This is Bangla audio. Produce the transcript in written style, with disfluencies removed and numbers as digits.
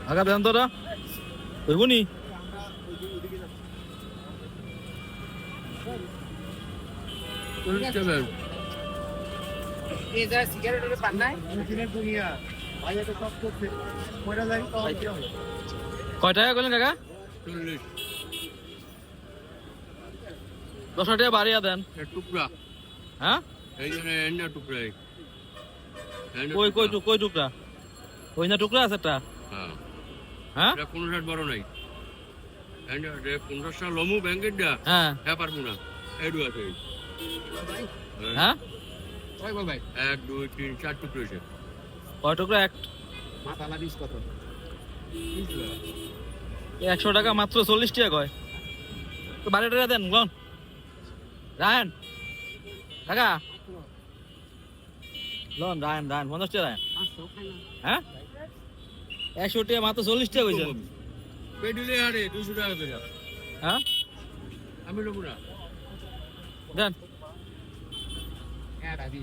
আগা দেন তোরা হইব নি কয় টাকা করলেন কাকা 10 টাকা বাড়িয়া দেন টুকরা হ্যাঁ এই জন্য এন্না টুকরা কই কই কই টুকরা ওই না টুকরা আছে একটা হ্যাঁ হ্যাঁ এটা 15 বড় নাই এন্না 15 লমু ব্যাংকের দা হ্যাঁ হ্যাঁ পারবো না এডু আছে হ্যাঁ কয় ভাই 1 2 3 4 টুকরো আছে কয় টুকরা এক মাথালা 20 কত 100 টাকা মাত্র 40 টাকা কয় তো 12 টাকা দেন গন রায়ন কাকা লন রায়ন 50 টাকা রায়ন হ্যাঁ 100 টাকা মাত্র 40 টাকা কইছেন পেডিলে আরে 200 টাকা করে হ্যাঁ আমি নেব না দেন হ্যাঁ দাদি